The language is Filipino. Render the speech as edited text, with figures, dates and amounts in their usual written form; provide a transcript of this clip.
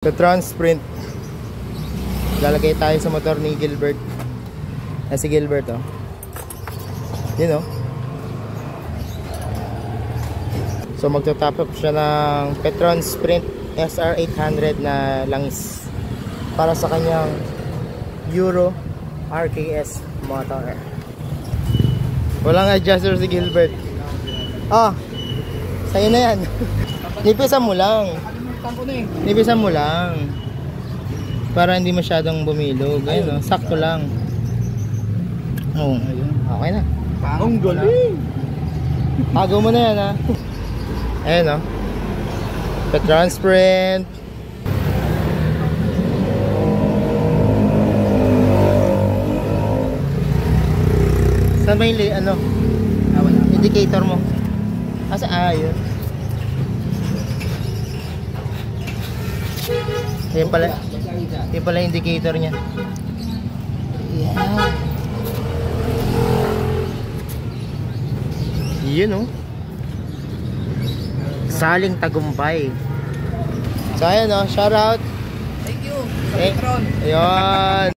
Petron Sprint. Lalagay tayo sa motor ni Gilbert. Si Gilbert, oh. Yun, oh. So magto-top up siya ng Petron Sprint SR800 na langis para sa kanyang Euro RKS motor. Walang adjuster si Gilbert. Ah, sa'yo na yan. Nipisan mo lang. Nipisan mo lang. Para hindi masyadong bumilog. Ayun, oh, sakto lang. Oh, ayun. Okay na. Ang galing. Tago mo na yan, ha. Ayun, oh. Petron Sprint. Saan ba yung ano? Indicator mo? Asa? Yun. Yan pala yung indicator niya. Yeah. Yun, oh. Saling tagumpay. So ayan, oh, shout out. Thank you. Ayun.